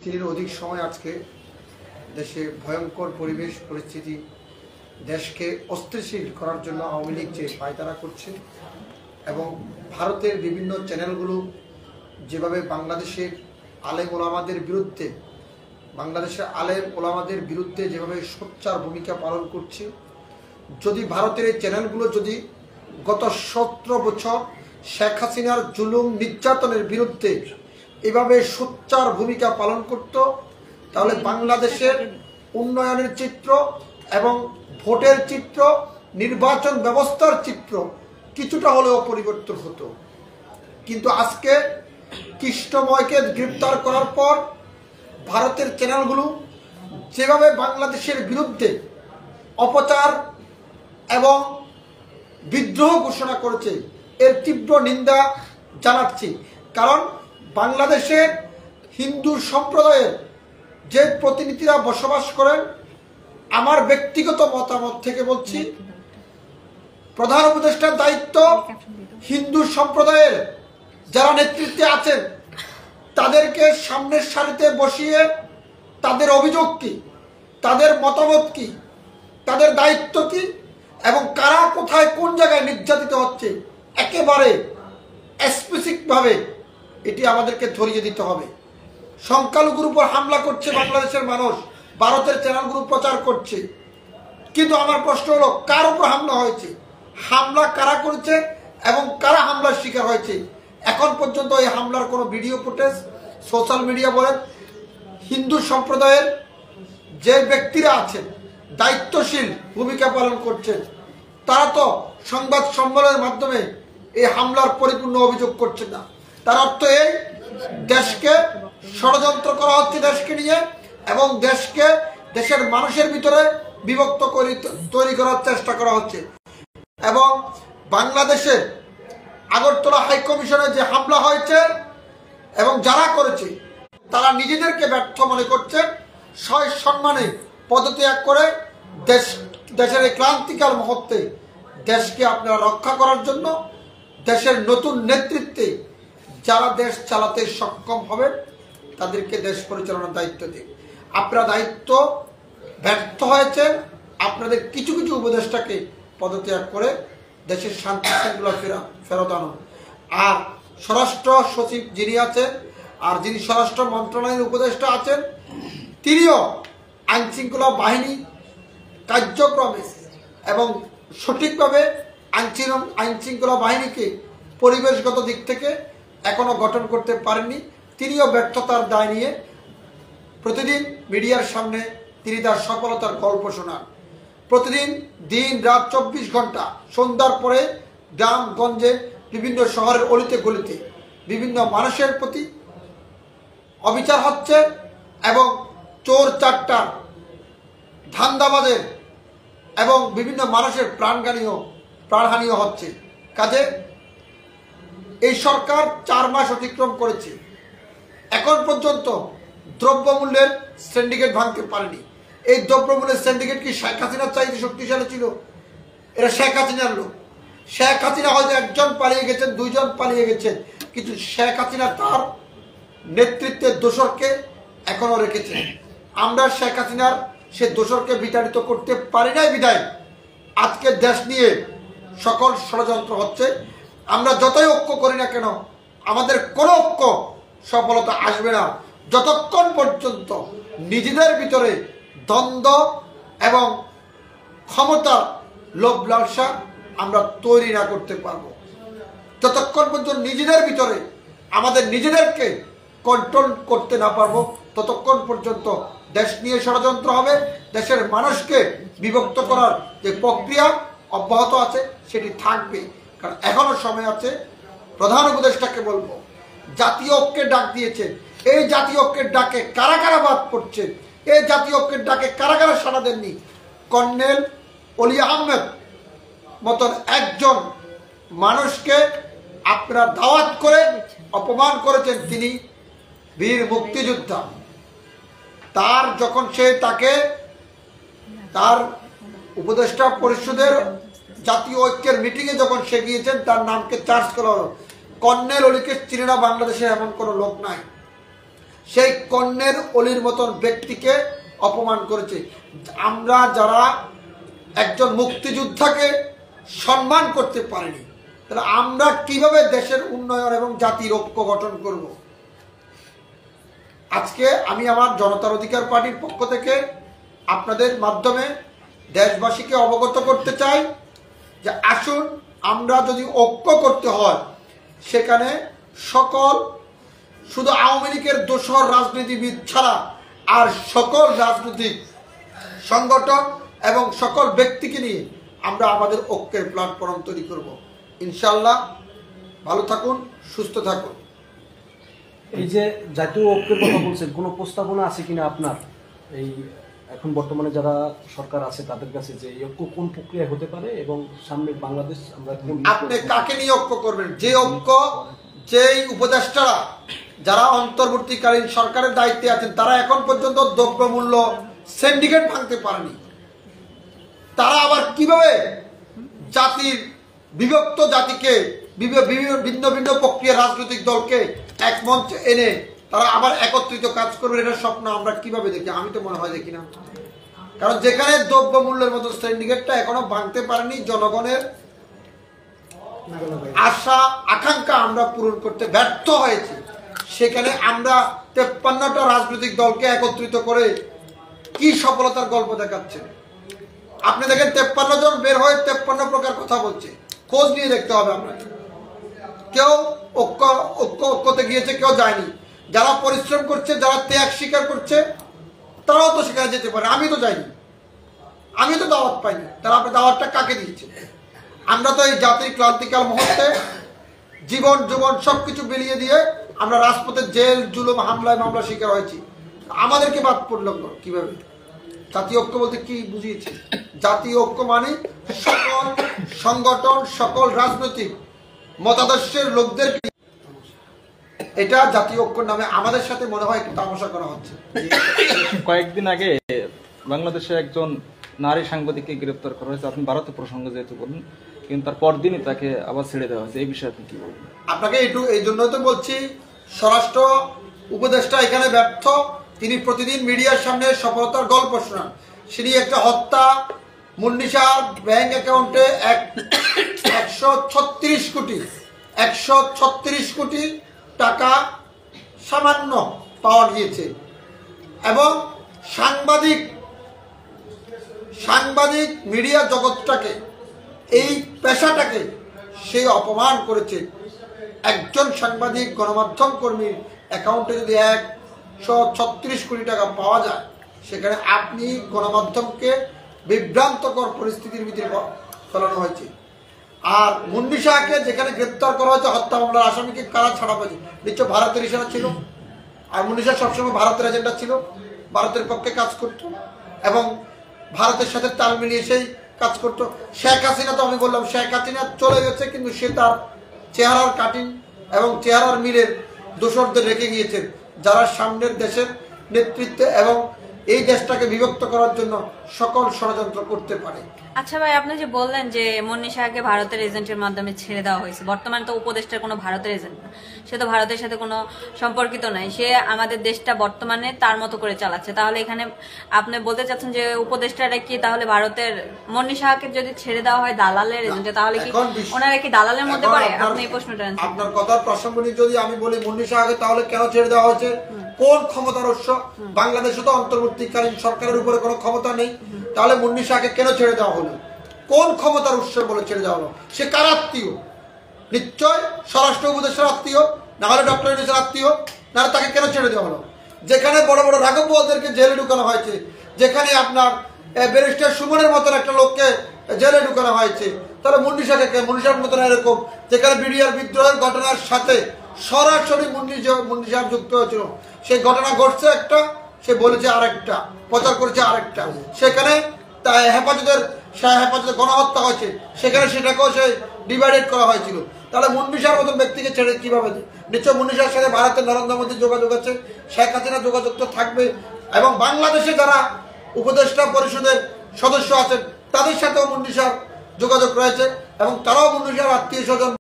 দিনের অধিক সময় আজকে দেশে ভয়ঙ্কর পরিবেশ পরিস্থিতি দেশকে অস্থিতিশীল করার জন্য আওয়ামী লীগ যে পায়তারা করছে এবং ভারতের বিভিন্ন চ্যানেলগুলো যেভাবে বাংলাদেশের আলেম ওলামাদের বিরুদ্ধে যেভাবে সোচ্চার ভূমিকা পালন করছে, যদি ভারতের এই চ্যানেলগুলো যদি গত 17 বছর শেখ হাসিনার জুলুম নির্যাতনের বিরুদ্ধে এভাবে সোচ্চার ভূমিকা পালন করত, তাহলে বাংলাদেশের উন্নয়নের চিত্র এবং ভোটের চিত্র, নির্বাচন ব্যবস্থার চিত্র কিছুটা হলেও পরিবর্তন হতো। কিন্তু আজকে কৃষ্ণময়কে গ্রেপ্তার করার পর ভারতের চ্যানেলগুলো যেভাবে বাংলাদেশের বিরুদ্ধে অপচার এবং বিদ্রোহ ঘোষণা করেছে, এর তীব্র নিন্দা জানাচ্ছি। কারণ বাংলাদেশের হিন্দু সম্প্রদায়ের যে প্রতিনিধিরা বসবাস করেন, আমার ব্যক্তিগত মতামত থেকে বলছি, প্রধান উপদেষ্টার দায়িত্ব হিন্দু সম্প্রদায়ের যারা নেতৃত্বে আছেন তাদেরকে সামনের সারিতে বসিয়ে তাদের অভিযোগ কি, তাদের মতামত কি, তাদের দায়িত্ব কি এবং কারা কোথায় কোন জায়গায় নির্যাতিত হচ্ছে একেবারে স্পেসিফিকভাবে এটি আমাদেরকে ধরিয়ে দিতে হবে। সংখ্যালঘুর উপর হামলা করছে বাংলাদেশের মানুষ, ভারতের চ্যানেলগুলো প্রচার করছে, কিন্তু আমার প্রশ্ন হলো কার উপর হামলা হয়েছে, হামলা কারা করেছে এবং কারা হামলার শিকার হয়েছে? এখন পর্যন্ত এই হামলার কোনো ভিডিও ফুটেজ সোশ্যাল মিডিয়া বলেন, হিন্দু সম্প্রদায়ের যে ব্যক্তিরা আছেন দায়িত্বশীল ভূমিকা পালন করছেন তারা তো সংবাদ সম্মেলনের মাধ্যমে এই হামলার পরিপূর্ণ অভিযোগ করছেন না। তার অর্থ এই, দেশকে ষড়যন্ত্র করা হচ্ছে দেশকে নিয়ে এবং দেশের মানুষের ভিতরে বিভক্ত তৈরি করার চেষ্টা করা হচ্ছে। এবং বাংলাদেশের আগরতলা হাই কমিশনে যে হামলা হয়েছে এবং যারা করেছে তারা নিজেদেরকে ব্যর্থ মনে করছেন, সম্মানে পদত্যাগ করে দেশের এই ক্রান্তিকাল মুহূর্তে দেশকে আপনারা রক্ষা করার জন্য দেশের নতুন নেতৃত্বে যারা দেশ চালাতে সক্ষম হবেন তাদেরকে দেশ পরিচালনার দায়িত্ব দিন। আপনারা দায়িত্ব ব্যর্থ হয়েছে, আপনাদের কিছু কিছু উপদেষ্টাকে পদত্যাগ করে দেশের শান্তি শৃঙ্খলা ফেরত আনুন। আর স্বরাষ্ট্র সচিব যিনি আছেন আর যিনি স্বরাষ্ট্র মন্ত্রণালয়ের উপদেষ্টা আছেন তিনিও আইনশৃঙ্খলা বাহিনী কার্যক্রমে এবং সঠিকভাবে আইনশৃঙ্খলা বাহিনীকে পরিবেশগত দিক থেকে এখনো গঠন করতে পারেননি। তিনিও ব্যর্থতার দায় নিয়ে প্রতিদিন মিডিয়ার সামনে তিনি তার সফলতার গল্প শোনান। প্রতিদিন দিন রাত 24 ঘন্টা সন্ধ্যার পরে গ্রামগঞ্জে বিভিন্ন শহরের অলিতে গলিতে বিভিন্ন মানুষের প্রতি অবিচার হচ্ছে এবং চোর চাট্টার ধান্দাবাজের এবং বিভিন্ন মানুষের প্রাণহানিও হচ্ছে। কাজে এই সরকার 4 মাস অতিক্রম করেছে, এখন পর্যন্ত দ্রব্যমূল্যের সিন্ডিকেট ভাঙতে পারেনি। এই দ্রব্যমূল্যের সিন্ডিকেট কি শেখ হাসিনার চাইতে শক্তিশালী ছিল? এরা শেখ হাসিনার লোক। শেখ হাসিনা হয়তো 1 জন পালিয়ে গেছেন, 2 জন পালিয়ে গেছেন, কিন্তু শেখ হাসিনা তার নেতৃত্বের দোসরকে এখনো রেখেছেন। আমরা শেখ হাসিনার সে দোসরকে বিতাড়িত করতে পারি নাই বিদায় আজকে দেশ নিয়ে সকল ষড়যন্ত্র হচ্ছে। আমরা যতই ঐক্য করি না কেন আমাদের কোনো ঐক্য সফলতা আসবে না যতক্ষণ পর্যন্ত নিজেদের ভিতরে দ্বন্দ্ব এবং ক্ষমতার লোভ লালসা আমরা তৈরি না করতে পারবো। যতক্ষণ পর্যন্ত নিজেদের ভিতরে আমাদের নিজেদেরকে কন্ট্রোল করতে না পারবো ততক্ষণ পর্যন্ত দেশ নিয়ে ষড়যন্ত্র হবে, দেশের মানুষকে বিভক্ত করার যে প্রক্রিয়া অব্যাহত আছে সেটি থাকবে। কারণ এখনো সময় আছে। প্রধান উপদেষ্টাকে বলবো, জাতীয় ঐক্যের ডাক দিয়েছেন, এই জাতীয় ঐক্যের ডাকে কারা কারা বাদ পড়ছেন, এই জাতীয় ঐক্যের ডাকে কারা কারা সাড়া দেননি? কর্নেল অলি আহমেদ মতন একজন মানুষকে আপনারা দাওয়াত করে অপমান করেছেন। তিনি বীর মুক্তিযোদ্ধা। তার যখন তার উপদেষ্টা পরিষদের জাতীয় ঐক্যের মিটিংয়ে যখন সে গিয়েছেন তার নামকে চার্জ করা হলো। কর্নেল অলিকে চিনে না বাংলাদেশে এমন কোনো লোক নাই। সেই কর্ণের অলির মতন ব্যক্তিকে অপমান করেছে। আমরা যারা একজন মুক্তিযোদ্ধাকে সম্মান করতে পারিনি, তাহলে আমরা কিভাবে দেশের উন্নয়ন এবং জাতির ঐক্য গঠন করব? আজকে আমি আমার জনতার অধিকার পার্টির পক্ষ থেকে আপনাদের মাধ্যমে দেশবাসীকে অবগত করতে চাই যে আসুন, আমরা যদি ঐক্য করতে হয়, সেখানে সকল শুধু আওয়ামী লীগের দোসর রাজনীতিবিদ ছাড়া আর সকল রাজনৈতিক সংগঠন এবং সকল ব্যক্তিকে নিয়ে আমরা আমাদের ঐক্যের প্ল্যাটফর্ম তৈরি করব। ইনশাল্লাহ ভালো থাকুন, সুস্থ থাকুন। এই যে জাতীয় ঐক্যের কথা বলছেন, কোনো প্রস্তাবনা আছে কিনা আপনার এই এখন বর্তমানে যারা সরকার আছে তাদের কাছে, যে এই ঐক্য কোন প্রক্রিয়ায় হতে পারে এবং সামনে বাংলাদেশ আমরা আপনি কাকে নিয়ে ঐক্য করবেন? যে ঐক্য, যেই উপদেষ্টারা যারা অন্তর্বর্তীকালীন সরকারের দায়িত্বে আছেন তারা এখন পর্যন্ত দ্রব্যমূল্য সিন্ডিকেট ভাঙতে পারেনি, তারা আবার কিভাবে জাতির বিভক্ত জাতিকে ভিন্ন ভিন্ন প্রক্রিয়া রাজনৈতিক দলকে এক মঞ্চে এনে তারা আবার একত্রিত কাজ করবে, এটা স্বপ্ন আমরা কিভাবে দেখি? আমি তো মনে হয় দেখি না। কারণ যেখানে দ্রব্যমূল্যের মতো সিন্ডিকেটটা এখনো ভাঙতে পারেনি, জনগণের আশা আকাঙ্ক্ষা আমরা পূরণ করতে ব্যর্থ হয়েছি, সেখানে আমরা 53টা রাজনৈতিক দলকে একত্রিত করে কি সফলতার গল্প দেখাচ্ছে? আপনি দেখেন 53 জন বের হয়ে 53 প্রকার কথা বলছে। খোঁজ নিয়ে দেখতে হবে আপনাকে। কেউ ঐক্যতে গিয়েছে, কেউ যায়নি। যারা পরিশ্রম করছে, যারা ত্যাগ স্বীকার করছে, তারাও তো সেখানে যেতে পারে। আমি তো যাইনি, আমি তো দাওয়াত পাইনি। তারা আপনি দাওয়াতটা কাকে দিয়েছে? আমরা তো এই জাতির ক্রান্তিকাল মুহূর্তে জীবন সবকিছু বিলিয়ে দিয়ে আমরা রাজপথে জেল জুলুম হামলায় মামলা শিকার হয়েছি। আমাদেরকে বাদ পড়ল কিভাবে? জাতীয় ঐক্য বলতে কি বুঝিয়েছে? জাতীয় ঐক্য মানে সকল সংগঠন, সকল রাজনৈতিক মতাদর্শের লোকদের, এটা জাতীয় ঐক্যর নামে আমাদের সাথে মনে হয় একটু তামাশা করা হচ্ছে। কয়েকদিন আগে বাংলাদেশে একজন নারী সাংবাদিককে গ্রেপ্তার করা হয়েছে। আপনি ভারতের প্রসঙ্গ যেহেতু বলুন, কিন্তু তার পরদিনই তাকে আবার ছেড়ে দেওয়া হয়েছে। এই বিষয়ে আপনি কি বলবেন? আপনাকে এই জন্যই তো বলছি, স্বরাষ্ট্র উপদেষ্টা এখানে ব্যর্থ। তিনি প্রতিদিন মিডিয়ার সামনে সফলতার গল্প শোনান। তিনি একটা হত্যা, মুন্নিশার ব্যাংক অ্যাকাউন্টে 136 কোটি টাকা সামান্য পাওয়া গিয়েছে এবং সাংবাদিক মিডিয়া জগৎটাকে, এই পেশাটাকে সে অপমান করেছে। একজন সাংবাদিক গণমাধ্যম কর্মীর অ্যাকাউন্টে যদি 136 কোটি টাকা পাওয়া যায়, সেখানে আপনি গণমাধ্যমকে বিভ্রান্তকর পরিস্থিতির ভিতরে ফেলানো হয়েছে। আর মুন্নি শাহকে যেখানে গ্রেপ্তার করা হয়েছে হত্যা মামলার আসামিকে কারা ছাড়া পেয়েছে? নিশ্চয় ভারতের ইশারা ছিল। আর মুন্নি শাহ সবসময় ভারতের এজেন্ডা ছিল, ভারতের পক্ষে কাজ করত এবং ভারতের সাথে তাল মিলিয়ে সেই কাজ করত। শেখ হাসিনা তো আমি বললাম, শেখ হাসিনা চলে গেছে, কিন্তু সে তার চেহারার কাটিং এবং চেহারার মিলের দোসরদের রেখে গিয়েছেন, যারা সামনের দেশের নেতৃত্বে এবং এই দেশটাকে বিভক্ত করার জন্য সকল ষড়যন্ত্র করতে পারে। আচ্ছা ভাই, আপনি যে বললেন যে মুন্নি শাহকে ভারতের এজেন্টের মাধ্যমে ছেড়ে দেওয়া হয়েছে, বর্তমানে তো উপদেষ্টার কোনো ভারতের এজেন্ট না, সে তো ভারতের সাথে কোনো সম্পর্কিত নাই, সে আমাদের দেশটা বর্তমানে তার মতো করে চালাচ্ছে। তাহলে এখানে আপনি বলতে চাচ্ছেন যে উপদেষ্টারা কি তাহলে ভারতের, মুন্নি শাহকে যদি ছেড়ে দেওয়া হয় দালালের এজেন্টে, তাহলে কি ওনারা কি দালালের মধ্যে পড়ে? আপনি এই প্রশ্নটা আপনার কথার প্রাসঙ্গিক যদি আমি বলি, মুন্নি শাহকে তাহলে কেন ছেড়ে দেওয়া হয়েছে? কোন ক্ষমতার উৎস? বাংলাদেশে তো অন্তর্বর্তীকালীন সরকারের উপরে কোনো ক্ষমতা নেই, তাহলে মুন্নি শাহকে কেন ছেড়ে দেওয়া হলো? কোন ক্ষমতার উৎস বলে ছেড়ে দেওয়া হলো? সে কার আত্মীয়? নিশ্চয় স্বরাষ্ট্র উপদেষ্টার আত্মীয়, না হলে ডক্টর ইউনূসের আত্মীয়, না হলে তাকে কেন ছেড়ে দেওয়া হলো? যেখানে বড় বড় রাঘব বোয়ালদেরকে জেলে ঢুকানো হয়েছে, যেখানে আপনার ব্যারিস্টার সুমনের মতন একটা লোককে জেলে ঢুকানো হয়েছে, তাহলে মুন্নি শাহের মতন এরকম, যেখানে বিডিআর বিদ্রোহের ঘটনার সাথে সরাসরি মুন্নি শাহ যুক্ত হয়েছিল, সেই ঘটনা ঘটছে একটা, সে বলেছে আরেকটা, প্রচার করেছে আরেকটা, সেখানে হেফাজতে গণহত্যা হয়েছে, সেখানে সেটাকেও সে ডিভাইডেড করা হয়েছিল। তাহলে মুন্নি শাহর মতন ব্যক্তিকে ছেড়ে কিভাবে দেয়? নিশ্চয় মুন্নি শাহের সাথে ভারতের নরেন্দ্র মোদীর যোগাযোগ আছে, শেখ হাসিনা যোগাযোগ তো থাকবে, এবং বাংলাদেশে যারা উপদেষ্টা পরিষদের সদস্য আছেন তাদের সাথেও মুন্নি শাহর যোগাযোগ রয়েছে এবং তারাও মুন্নি শাহর আত্মীয় স্বজন।